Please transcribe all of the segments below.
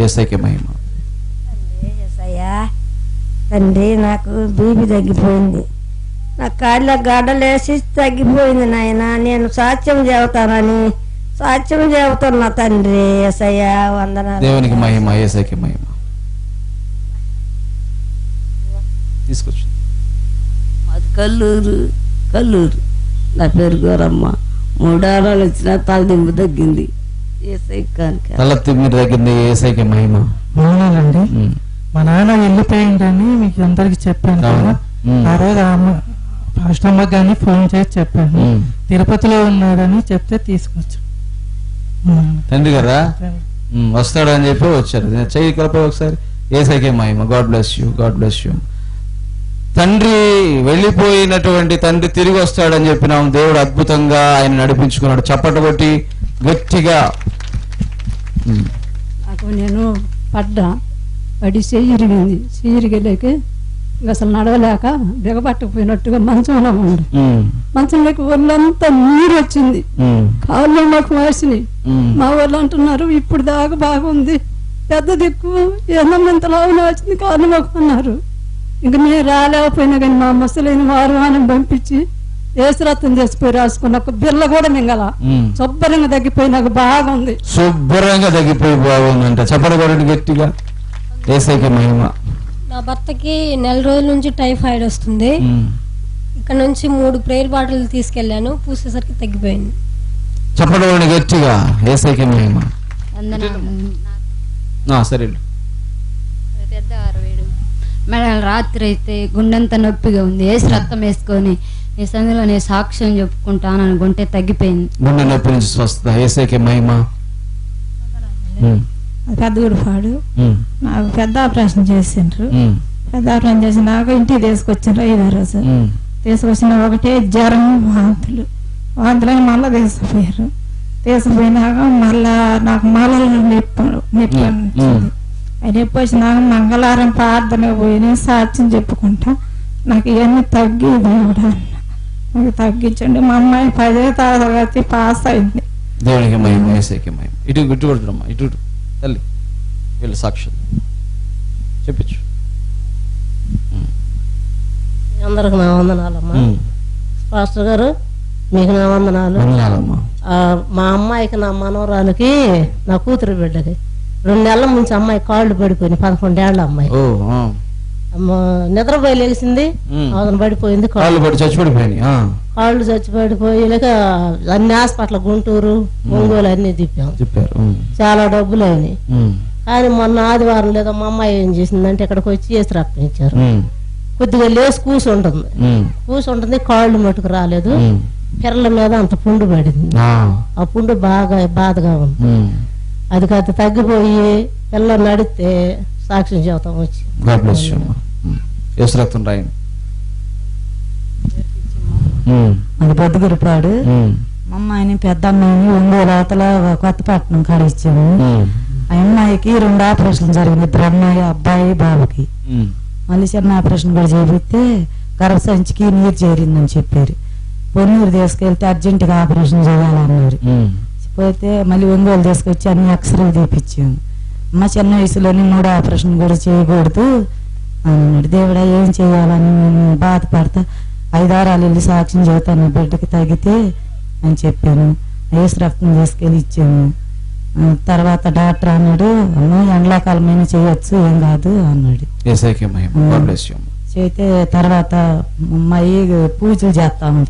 యేసయ్యకే మహిమ. తండ్రి నాకు బీపీ తగ్గిపోయింది, నా కాళ్ళ గడ్డలేసి తగ్గిపోయింది నాయన. నేను సాక్ష్యం చెబుతానని సాక్ష్యం చెబుతున్నా తండ్రి. యేసయ్య వందనాలు. దేవునికి మహిమ, యేసయ్యకే మహిమ. తీసుకొచ్చు. మాది కల్లూరు. నా పేరు గోరమ్మ. 3 వారాలు వచ్చిన తలదింపు తగ్గింది. తలదింపు తగ్గింది. యేసయ్యకే మహిమ. అవునండి, మా నాన్న వెళ్ళిపోయిందని మీకు అందరికి చెప్పాను కదా. ఆ రోజు ఫస్ట్ అమ్మకి కానీ ఫోన్ చేసి చెప్పాను, తిరుపతిలో ఉన్నాడని చెప్తే తీసుకొచ్చాను. తండ్రి గారా వస్తాడని చెప్పి వచ్చారు. చెయ్యి కలిపి ఒకసారి. యేసయ్యకే మహిమ. God bless you, God bless you. తండ్రి వెళ్ళిపోయినటువంటి తండ్రి తిరిగి వస్తాడని చెప్పినాం. దేవుడు అద్భుతంగా ఆయన నడిపించుకున్నాడు. చప్పట కొట్టి గట్టిగా. నాకు నేను పడి చెయ్యిరిగలేక అసలు నడవలేక బిగపట్టుకుపోయినట్టుగా మంచంలో ఉండు. మంచంలోకి ఒళ్ళంతా నీరు వచ్చింది, కాళ్ళు మాకు వాసినాయి. మా వాళ్ళు అంటున్నారు ఇప్పుడు దాకా బాగుంది, పెద్ద దిక్కు ఎంతలా వచ్చింది కాళ్ళు మాకు అన్నారు. ఇంక నేను రాలేకపోయినా కానీ మా ముసలిని వారం పంపించి ఏసురత్నం చేసిపోయి రాసుకున్న ఒక బిల్ల కూడా మింగల శుభ్రంగా తగ్గిపోయి నాకు బాగుంది. శుభ్రంగా తగ్గిపోయి బాగుందంట. చెప్పడం గట్టిగా. యేసయ్యకే మహిమ. నా భర్తకి 1 నెల రోజుల నుంచి టైఫాయిడ్ వస్తుంది. ఇక్కడ నుంచి 3 ప్రేయర్ బాటిల్ తీసుకెళ్లాను, పూసేసరికి తగ్గిపోయింది. చెప్పడం గట్టిగా. యేసయ్యకే మహిమ. సరే. మేడం రాత్రి అయితే గుండెంత నొప్పిగా ఉంది. ఏసు రక్తం వేసుకొని ఈ సందులో నేను సాక్ష్యం చెప్పుకుంటాను అనుకుంటే తగ్గిపోయింది. గుండె నొప్పి నుంచి స్వస్థత. యేసయ్యకే మహిమ. పెద్దగూడిపాడు నాకు పెద్ద ఆపరేషన్ చేసిండ్రు. పెద్ద ఆపరేషన్ చేసి నాకు ఇంటికి తీసుకొచ్చిండ్రు. 5వ రోజు తీసుకొచ్చిన ఒకటే జ్వరం, వాంతులని మళ్ళీ తీసుకుపోయారు. తీసుకుపోయినాక మళ్ళా నాకు మాలలో నొప్పి వచ్చింది. నొప్పి వచ్చినాక మంగళవారం ప్రార్థన పోయి సాక్ష్యం చెప్పుకుంటా నాకు ఇవన్నీ తగ్గి దేవుడు నాకు తగ్గించండి. మా అమ్మాయి 10వ తరగతి పాస్ అయింది. దేవునికి మహిమ, యేసయ్యకే మహిమ. ఇటు గుట్టు కొడుతున్నామ్మా, ఇటు తల్లి వీళ్ళు సాక్ష్యం చెప్పించు. అందరికి నా వందనాలమ్మా. పాస్టర్ గారు మీకు నా వందనాలు. మా అమ్మాయికి, నా మనవరానికి, నా కూతురు బిడ్డకి 2 నెలల నుంచి అమ్మాయి కాళ్ళు పడిపోయింది. 11 ఏళ్ల అమ్మాయి నిద్రపోయి లేచింది, అతను పడిపోయింది, కాళ్ళు చచ్చిపడిపోయి లేక అన్ని హాస్పిటల్ గుంటూరు, ఒంగోలు అన్ని తిప్పారు. చాలా డబ్బులు అయినాయి. కానీ మొన్న ఆదివారం లేదా మా అమ్మాయి ఏం చేసిందంటే ఇక్కడికి వచ్చి ఏసు రక్తం ఇచ్చారు. కొద్దిగా లేచి కూసుంటుంది, కాళ్ళు మటుకు రాలేదు. పిల్లల మీద అంత పుండు పడింది. ఆ పుండు బాగా బాధగా ఉంది. అది కాదు తగ్గిపోయి పిల్లలు నడితే సాక్ష్యం చెబుతాం వచ్చి. అది పొద్దుగురిపాడు. మా అమ్మాయిని పెద్ద అమ్మాయిని ఒంగోలు అవతల కొత్తపట్నం కాడ ఇచ్చాము. ఆ అమ్మాయికి 2 ఆపరేషన్లు జరిగింది. 2 అమ్మాయి, అబ్బాయి, బాబుకి. మళ్ళీ చిన్న ఆపరేషన్ కూడా చేపిస్తే గర్భసంచికి నీరు చేరిందని చెప్పారు. పొన్నూరు తీసుకెళ్తే అర్జెంటుగా ఆపరేషన్ చేయాలన్నారు. పోతే మళ్ళీ ఒంగోలు తీసుకొచ్చి అన్ని ఎక్స్రే తీపిచ్చాము. అమ్మ చిన్న వయసులోని 3 ఆపరేషన్ కూడా చేయకూడదు అన్నాడు. దేవుడా ఏం చేయాలని నేను బాధపడతా 5 వారాలు వెళ్ళి సాక్ష్యం చెబుతాను, బిడ్డకి తగ్గితే అని చెప్పాను. ఏసు రక్తం తీసుకెళ్ళి ఇచ్చాము. తర్వాత డాక్టర్ అన్నాడు, ఎండాకాలమైనా చేయొచ్చు, ఏం కాదు అన్నాడు. చేస్తే తర్వాత అమ్మాయి పూజలు చేస్తాము,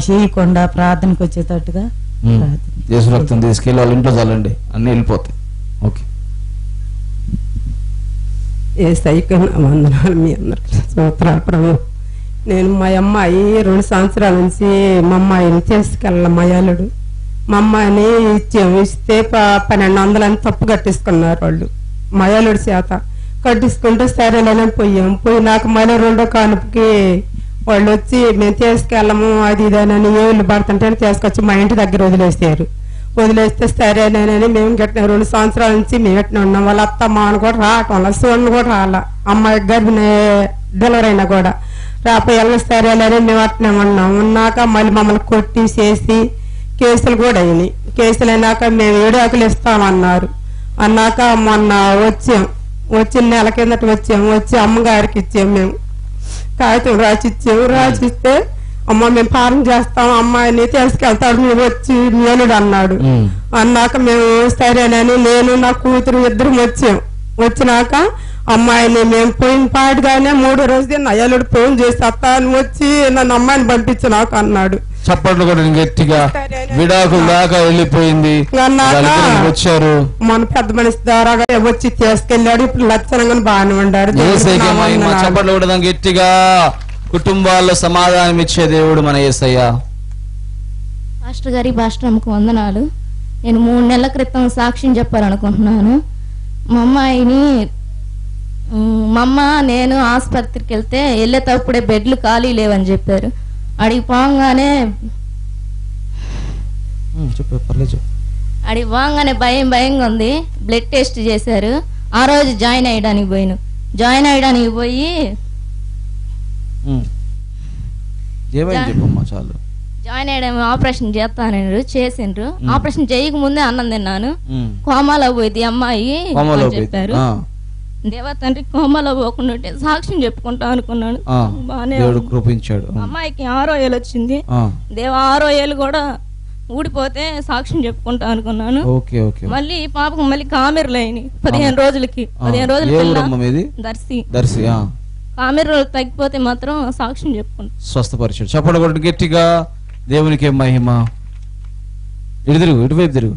చేయకుండా ప్రార్థనకు వచ్చేటట్టుగా యేసు రక్తం తీసుకెళ్ళి వాళ్ళ ఇంట్లో చాలండి, అన్ని వెళ్ళిపోతాయి. ఓకే. వందనాలు మీ అందరికి స్తోత్రాలు. నేను మా అమ్మాయి 2 సంవత్సరాల నుంచి మా అమ్మాయిని తీసుకెళ్ళాలి. మా అల్లుడు మా అమ్మాయిని ఇస్తే 1200 అని తప్పు కట్టించుకున్నారు వాళ్ళు. మా అల్లుడి చేత కట్టించుకుంటే సరేలేని పోయి నాకు మళ్ళీ 2వ కానుపుకి వాళ్ళు వచ్చి మేము తీసుకెళ్ళము అది ఇదేనని ఏళ్ళు పడుతుంటే తీసుకొచ్చి మా ఇంటి దగ్గర వదిలేస్తే సరేనేనని మేము గట్టిన 2 సంవత్సరాల నుంచి మేము గట్టిన ఉన్నాం. వాళ్ళ అత్త మాను కూడా రావటం వల్ల సోళ్ళు కూడా రాలా, అమ్మాయి గర్భిణి డెలివరీ అయినా కూడా రాపోయి సరేలేని మేము అట్నే ఉన్నాక మళ్ళీ మమ్మల్ని కొట్టి చేసి కేసులు కూడా అయినాయి. కేసులు అయినాక మేము 7 ఆకులు ఇస్తామన్నారు. అన్నాక మొన్న వచ్చిన నెల కిందట వచ్చి అమ్మగారికి ఇచ్చాము. మేము కాగితం రాసిస్తే అమ్మ మేము ఫారం చేస్తాం, అమ్మాయిని తీసుకెళ్తాడు మీరు వచ్చి మేలుడు అన్నాడు. అన్నాక మేము సరేనని నేను నా కూతురు ఇద్దరం వచ్చినాక అమ్మాయిని మేము పోయిన పాటుగానే 3వ రోజు నా అయ్యలుడు ఫోన్ చేసి అత్తాను వచ్చి నన్ను అమ్మాయిని పంపించు నాకు అన్నాడు. చప్పట్లు కూడా గట్టిగా విడాకులు దాకా వెళ్ళిపోయింది. వచ్చారు మన పెద్ద మనిషి ద్వారా వచ్చి తీసుకెళ్ళాడు. ఇప్పుడు లక్షణంగా బాగానే ఉండారు. చప్పట్లు కూడా గట్టిగా. కుటుంబాల్లో సమాధానం ఇచ్చే దేవుడు మన యేసయ్య. పాస్టర్ గారి పాస్టర్కు వందనాలు. నేను 3 నెలల క్రితం సాక్ష్యం చెప్పాలనుకుంటున్నాను. మా అమ్మ నేను ఆసుపత్రికి వెళ్ళేటప్పుడే బెడ్లు ఖాళీ లేవని చెప్పారు. అడిగి పోగానే భయంగా ఉంది. బ్లడ్ టెస్ట్ చేశారు. ఆ రోజు జాయిన్ అయ్యడానికి పోయి జాయిన్ అయ్యడం ఆపరేషన్ చేసిండ్రు. ఆపరేషన్ చేయకముందే అన్నం తిన్నాను. కోమాలో పోయింది అమ్మాయి చెప్పారు. దేవా తండ్రి కోమాలో పోకుండా సాక్ష్యం చెప్పుకుంటా అనుకున్నాను. బానే అమ్మాయికి 6వ ఏళ్ళు వచ్చింది. దేవా 6వ ఏళ్ళు కూడా ఊడిపోతే సాక్ష్యం చెప్పుకుంటా అనుకున్నాను. మళ్ళీ పాపకు మళ్ళీ కామెర్లు అయినాయి 15 రోజులకి. 15 రోజులకి దర్శి కామెర్లు తగ్గిపోతే మాత్రం సాక్ష్యం చెప్పుకుంటా. స్వస్థపరిచాడు. చెప్పడం గట్టిగా. దేవునికి మహిమ. ఇటువైపు తిరుగు.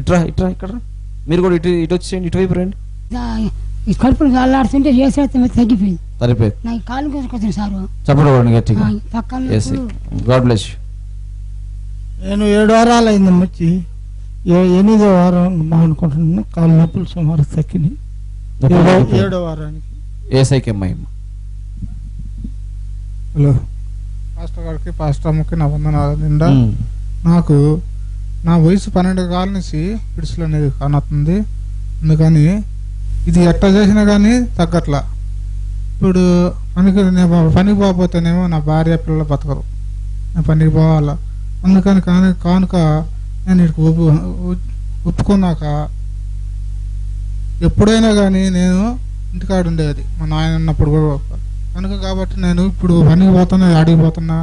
ఇట్రా ఇక్కడ మీరు కూడా ఇటు వచ్చేయండి. ఇటువైపు రండి. కడుపులు అల్లాడుతుంటే తగ్గిపోయింది. నాకు కాలు కోసుకొచ్చింది సార్. చెప్పడం గట్టిగా. God bless you. నేను 7 వారాలు అయిందమ్మ వచ్చి 8వ వారం అనుకుంటున్నాను. కాలు నొప్పులు సుమారు తగ్గినాయి. 7వ వారానికి. యేసయ్యకే మహిమ. హలో పాస్టర్ గారికి పాస్టర్ అమ్మకి నా వందనాలు. నిండా నాకు నా వయసు 12 కాల నుంచి పిడుసులు అనేది కానొస్తుంది. అందుకని ఇది ఎట్లా చేసినా కానీ తగ్గట్లా. ఇప్పుడు పనికి పోకపోతేనేమో నా భార్య పిల్లలు బతకరు. నేను పనికి పోవాలా. అందుకని కానుక నేను ఇక్కడికి ఒప్పుకున్నాక ఎప్పుడైనా కానీ నేను ఇంటికాడ ఉండేది. మా నాయన ఉన్నప్పుడు కూడా కనుక కాబట్టి నేను ఇప్పుడు పనికి పోతున్నా, అడిగిపోతున్నా.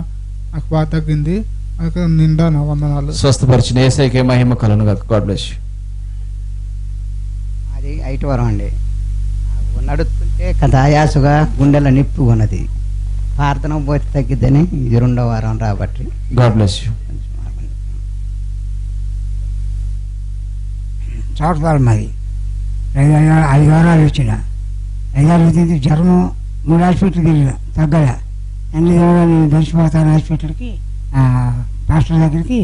నాకు బాగా తగ్గింది. అందుకని నిండా నా వందనాలు. స్వస్థపరిచిన యేసయ్యకే మహిమ కలుగును గాక. God bless you. అది 5వ వారం అండి. నడుస్తుంటే ఆయాసుగా గుండెల నిప్పు ఉన్నది. ప్రార్థన పోతే తగ్గిద్దని ఇది 2వ వారం రాబట్టి. God bless you. చోటపాలు మాది 5 వారాలు వచ్చిన 5 వారాలు వచ్చింది. జ్వరం 3 హాస్పిటల్కి వెళ్ళిన తగ్గల. అన్ని నేను దర్శిపోతాను హాస్పిటల్కి పాస్టర్ దగ్గరికి.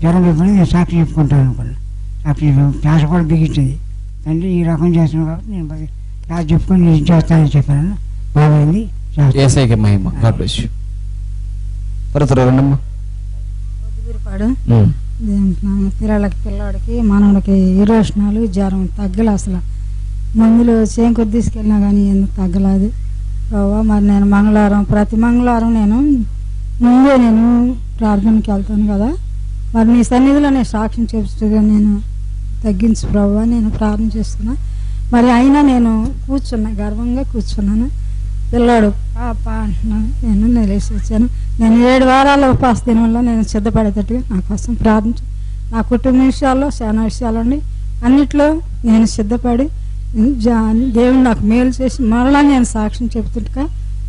జ్వరం చెప్పని నేను సాక్షి చెప్పుకుంటాను అనుకున్నాను. సాక్షి క్లాస్ కూడా బిగించింది. తండ్రి ఈ రకం చేస్తున్నాను కాబట్టి నేను క్లాస్ చెప్పుకొని నేను చేస్తానని చెప్పాను. బాగుంది. యేసయ్యకే మహిమ. God bless you. పిల్లాడికి మనవడికి ఇరోషనాలు జ్వరం తగ్గలే. అసలు మందులు చేంకొద్ది తీసుకెళ్ళినా కానీ ఎందుకు తగ్గలేదు ప్రభావ. మరి నేను ప్రతి మంగళవారం నేను ప్రార్థనకి వెళ్తాను కదా. మరి నీ సన్నిధిలో నేను సాక్ష్యం చెప్తుగా నేను తగ్గించు ప్రభావ. నేను ప్రార్థన చేస్తున్నా. మరి అయినా నేను గర్వంగా కూర్చున్నాను. పిల్లాడు పాప అంటున్నాను. నేను నిలేసి వచ్చాను. నేను 7 వారాల ఉపవాస దినం వల్ల నేను సిద్ధపడేటట్టుగా నా కోసం ప్రార్థించు. నా కుటుంబ విషయాల్లో చాలా విషయాలండి అన్నిట్లో నేను సిద్ధపడి దేవుడు నాకు మేలు చేసి మరలా నేను సాక్ష్యం చెప్తుంటా.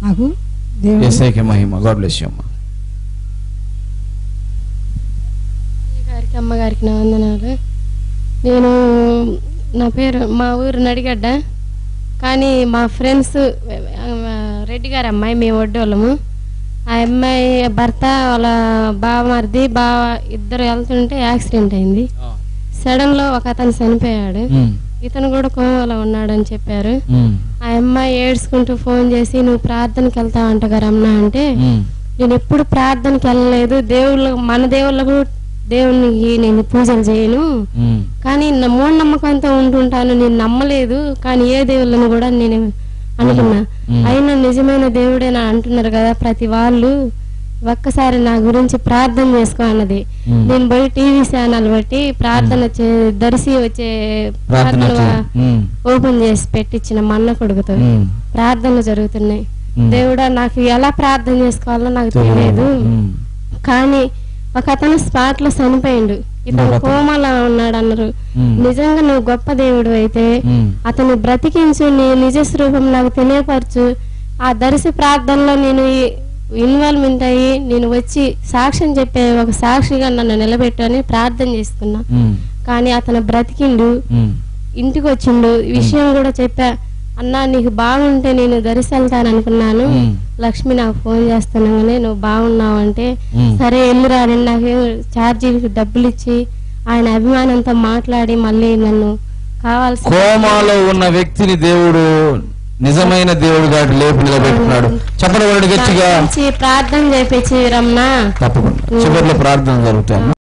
నాకు యేసయ్యకే మహిమ. God bless you. అమ్మగారికి నా వందనాలు. నా పేరు మా ఊరు నడిగడ్డ. కానీ మా ఫ్రెండ్స్ రెడ్డి గారి అమ్మాయి, మేము వడ్డోళ్ళము. ఆ అమ్మాయి భర్త వాళ్ళ బావమరిది ఇద్దరు వెళ్తుంటే యాక్సిడెంట్ అయింది. సడన్ లో ఒక అతను చనిపోయాడు. ఇతను కూడా కోమలో ఉన్నాడని చెప్పారు. ఆ అమ్మాయి ఏడ్చుకుంటూ ఫోన్ చేసి నువ్వు ప్రార్థనకి వెళ్తావంట రమణ అంటే, నేను ఎప్పుడు ప్రార్థనకి వెళ్ళలేదు. మన దేవుళ్ళకు దేవునికి నేను పూజలు చేయను, కానీ నా మూఢనమ్మకంతో ఉంటుంటాను. నేను నమ్మలేదు, కానీ ఏ దేవుళ్ళను కూడా నేను అనుకున్నా. అయినా నిజమైన దేవుడేనా అంటున్నారు కదా ప్రతి వాళ్ళు. ఒక్కసారి నా గురించి ప్రార్థన చేసుకో అన్నది. నేను పోయి టీవీ ఛానల్ బట్టి ప్రార్థన దర్శి వచ్చే ప్రార్థన ఓపెన్ చేసి పెట్టించిన మా అన్న కొడుకుతో ప్రార్థనలు జరుగుతున్నాయి. దేవుడా నాకు ఎలా ప్రార్థన చేసుకోవాలో నాకు తెలియదు. కానీ ఒక అతను స్పాట్ లో చనిపోయిండు, ఇతను కోమలా ఉన్నాడు అన్నారు. నిజంగా నువ్వు గొప్ప దేవుడు అయితే అతను బ్రతికించు, నీ నిజ స్వరూపం నాకు తెలియపరచు. ఆ దర్శి ప్రార్థనలో నేను ఇన్వాల్వ్మెంట్ అయ్యి నేను వచ్చి సాక్ష్యం చెప్పే ఒక సాక్షిగా నన్ను నిలబెట్టని ప్రార్థన చేసుకున్నా. కానీ అతను బ్రతికిండు, ఇంటికి వచ్చిండు. విషయం కూడా చెప్పా, అన్నా నీకు బాగుంటే నేను దర్శి వెళ్తాను అనుకున్నాను, లక్ష్మి నాకు ఫోన్ చేస్తున్నాగానే నువ్వు బాగున్నావు అంటే సరే వెళ్ళిరా అని నాకు ఛార్జీకి డబ్బులు ఇచ్చి ఆయన అభిమానంతో మాట్లాడి మళ్ళీ నన్ను కావాల్సిన కోమాలో ఉన్న వ్యక్తిని దేవుడు నిజమైన దేవుడు గాటి లేపు నిలబెట్టుకున్నాడు. చెప్పడం గట్టిగా ప్రార్థన చేపించి రమ్మా. తప్పకుండా చివరిలో ప్రార్థన జరుగుతాయి.